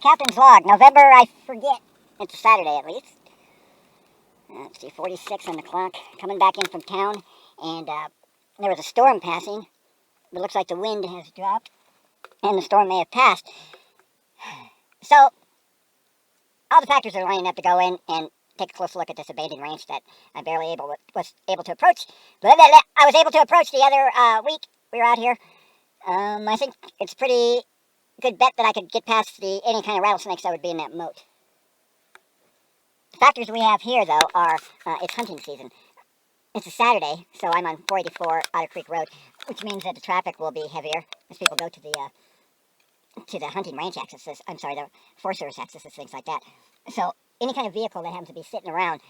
Captain's log, November, I forget. It's a Saturday at least. Let's see, 46 on the clock. Coming back in from town, and there was a storm passing. It looks like the wind has dropped, and the storm may have passed. So, all the factors are lining up to go in and take a close look at this abandoned ranch that I was able to approach. I was able to approach the other week we were out here. I think it's pretty good bet that I could get past any kind of rattlesnakes that would be in that moat. The factors we have here, though, are it's hunting season. It's a Saturday, so I'm on 484 Otter Creek Road, which means that the traffic will be heavier as people go to the hunting ranch accesses. I'm sorry, the Forest Service accesses, things like that. So any kind of vehicle that happens to be sitting around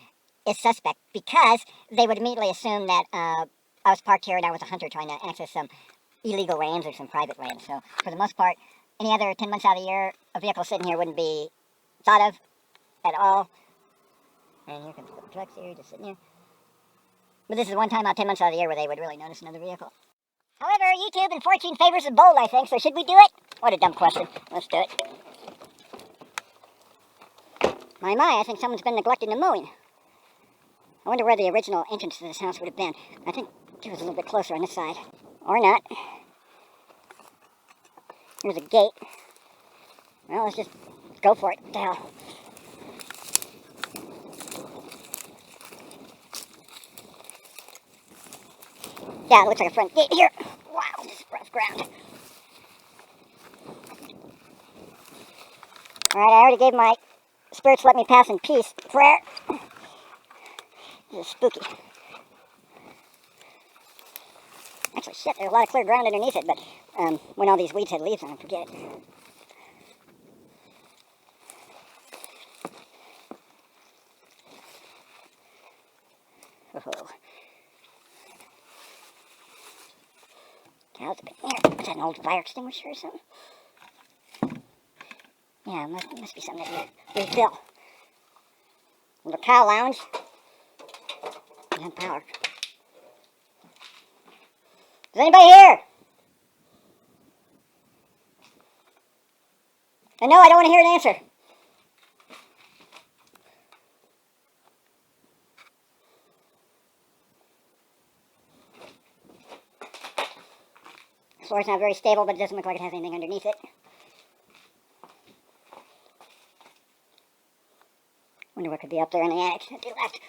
is suspect, because they would immediately assume that I was parked here and I was a hunter trying to access some illegal lands or some private lands. So for the most part, any other 10 months out of the year, a vehicle sitting here wouldn't be thought of at all. And here comes the trucks here, just sitting here. But this is one time out 10 months out of the year where they would really notice another vehicle. However, YouTube and fortune favors the bold, I think, so should we do it? What a dumb question. Let's do it. My, I think someone's been neglecting the mowing. I wonder where the original entrance to this house would have been. I think it was a little bit closer on this side. Or not. Here's a gate. Well, let's just go for it. What the hell? Yeah, it looks like a front gate here. Wow, this is rough ground. Alright, I already gave my spirits let me pass in peace prayer. This is spooky. Actually, shit, there's a lot of clear ground underneath it, but when all these weeds had leaves on them, forget it. Oh. Cows have been here. Is that an old fire extinguisher or something? Yeah, it must be something that you refill. The cow lounge. You have power. Is anybody here? No, I don't want to hear an answer. The floor's not very stable, but it doesn't look like it has anything underneath it. Wonder what could be up there in the attic to the left.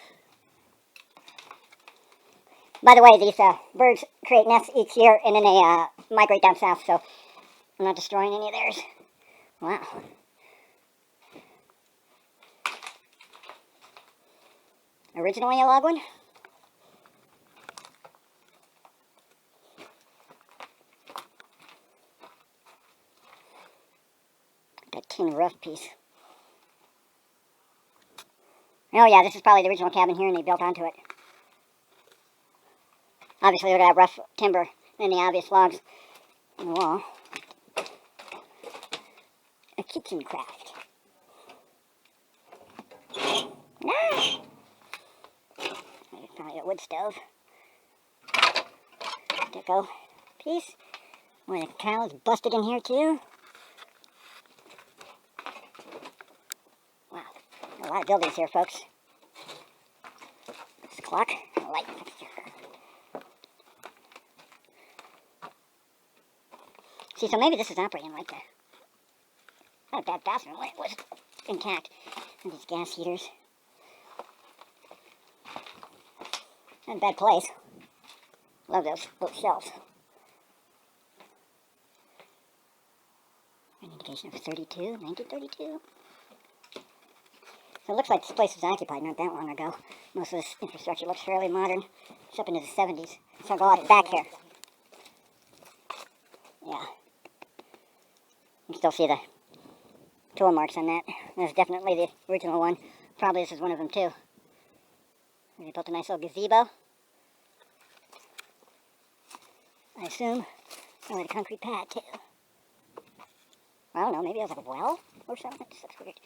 By the way, these birds create nests each year and then they migrate down south, so I'm not destroying any of theirs. Wow. Originally a log one? That tin roof piece. Oh yeah, this is probably the original cabin here and they built onto it. Obviously look at that rough timber and the obvious logs on the wall. A kitchen craft. Nice! Probably a wood stove. Deco piece. Boy, the tile's busted in here too. Wow, a lot of buildings here, folks. This clock, a light fixture. See, so maybe this is operating like not a bad bathroom when it was intact. And these gas heaters. Not a bad place. Love those shelves. An indication of 1932. So it looks like this place was occupied not that long ago. Most of this infrastructure looks fairly modern. It's up into the 70s. So I'll go out back here. Yeah. You can still see the tool marks on that. That's definitely the original one. Probably this is one of them too. They built a nice little gazebo. I assume. Probably a concrete pad too. I don't know, maybe it was like a well or something. This looks weird.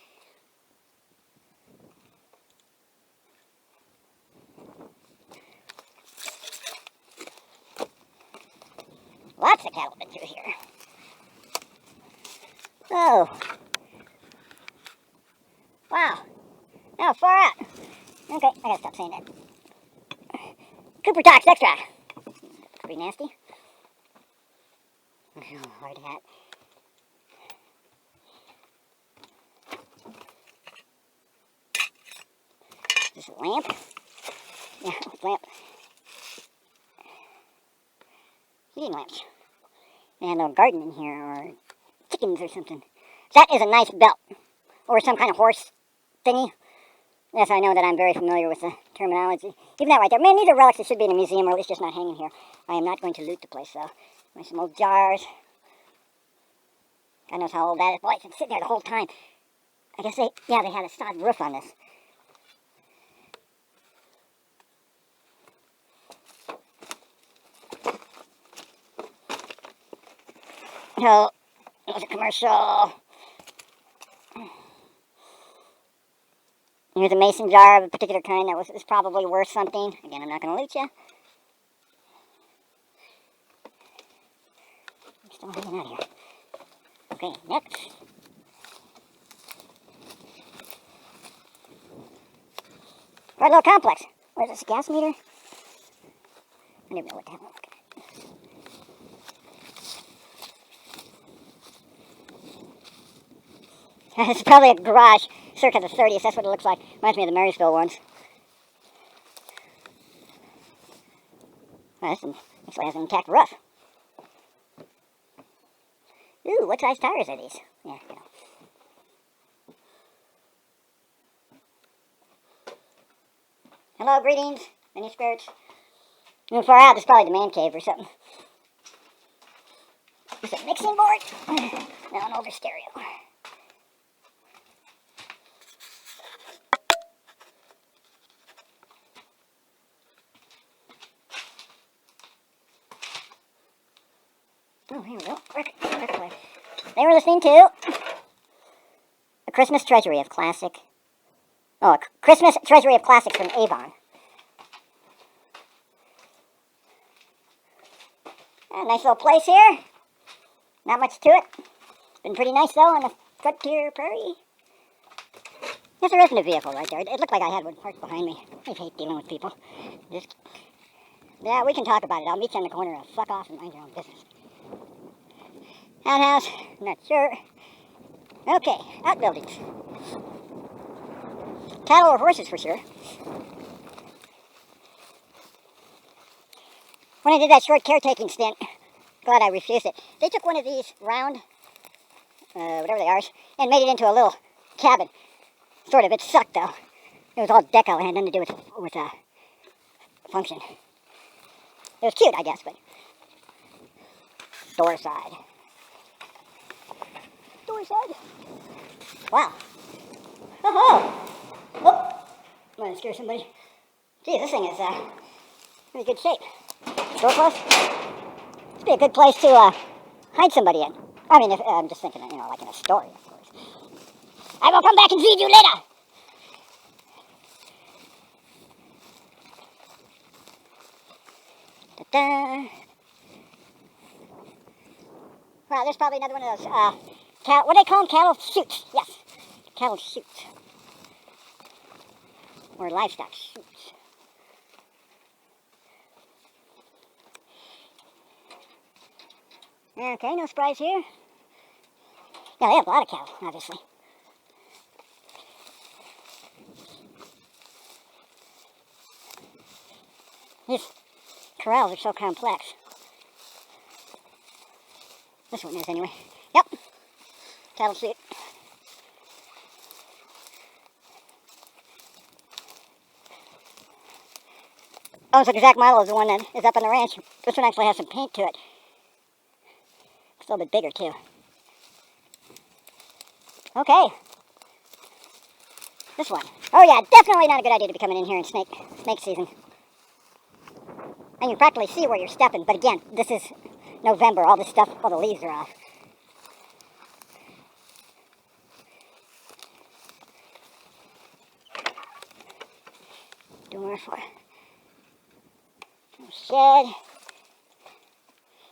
Lots of cattle been through here. Oh, Okay, I gotta stop saying that. Cooper Tox Extra. Pretty nasty. Oh, hard hat. Is this a lamp? Yeah, lamp. Heating lamps. They had a little garden in here, or chickens or something. That is a nice belt. Or some kind of horse thingy. Yes, I know that I'm very familiar with the terminology. Even that right there. Man, these are relics that should be in a museum, or at least just not hanging here. I am not going to loot the place, though. There's some old jars. God knows how old that is. Boy, it's been sitting there the whole time. I guess they had a sod roof on this. So, it was a commercial. Here's a mason jar of a particular kind that was probably worth something. Again, I'm not going to loot you. I'm still hanging out here. Okay, next. Right, little complex. What is this, a gas meter? I never know what the hell I'm looking at. It's probably a garage circa the 30s. That's what it looks like. Reminds me of the Marysville ones. Oh, this one actually has an intact roof. Ooh, what size tires are these? Yeah, you know. Hello, greetings. Any spirits? Moving far out, this is probably the man cave or something. Is it a mixing board? No, an older stereo. Oh, here we go. They were listening to a Christmas Treasury of Classic. Oh, a Christmas Treasury of Classics from Avon. A nice little place here. Not much to it. It's been pretty nice, though, on the frontier prairie. Yes, there isn't a vehicle right there. It looked like I had one parked behind me. I hate dealing with people. Yeah, we can talk about it. I'll meet you in the corner. Fuck off and mind your own business. Outhouse, not sure. Okay, outbuildings. Cattle or horses for sure. When I did that short caretaking stint, glad I refused it. They took one of these round, whatever they are, and made it into a little cabin. Sort of. It sucked though. It was all deco. It had nothing to do with function. It was cute, I guess, but door side. Door side. Wow. Oh, oh! I'm gonna scare somebody. Gee, this thing is pretty good shape. Door closed. This would be a good place to hide somebody in. I mean, I'm just thinking, you know, like in a story, of course. I will come back and feed you later. Da-da. Wow, there's probably another one of those, what do they call them? Cattle chutes. Yes, cattle chutes. Or livestock chutes. Okay, no surprise here. Yeah, they have a lot of cattle, obviously. These corrals are so complex. This one is anyway. Yep. Cattle chute. Almost the exact model is the one that is up on the ranch. This one actually has some paint to it. It's a little bit bigger too. Okay. This one. Oh yeah, definitely not a good idea to be coming in here in snake season. And you practically see where you're stepping, but again, this is November. All this stuff, all the leaves are off. Door for shed.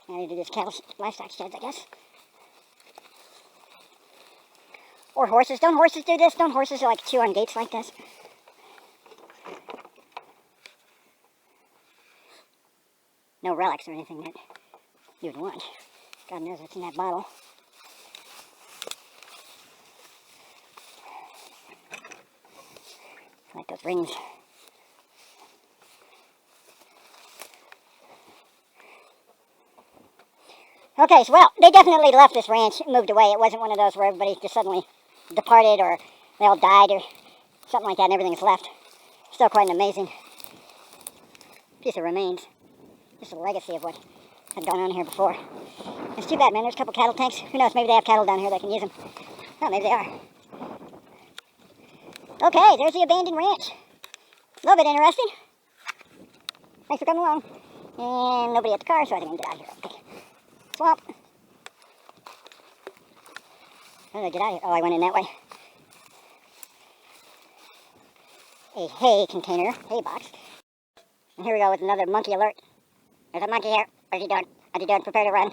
I need to do this cattle livestock sheds, I guess. Or horses. Don't horses do this? Don't horses like chew on gates like this? no relics or anything that you would want. God knows what's in that bottle. Like those rings. Okay, so well, they definitely left this ranch, moved away. It wasn't one of those where everybody just suddenly departed or they all died or something like that and everything is left. Still quite an amazing piece of remains. Just a legacy of what had gone on here before. It's too bad, man. There's a couple cattle tanks. Who knows, maybe they have cattle down here that can use them. Oh, maybe they are. Okay, there's the abandoned ranch. A little bit interesting. Thanks for coming along. And nobody at the car, so I think I can get out of here. Okay. Swamp. How did I get out of here? Oh, I went in that way. A hay container, hay box. And here we go with another monkey alert. There's a monkey here. What are you doing? What are you doing? Prepare to run.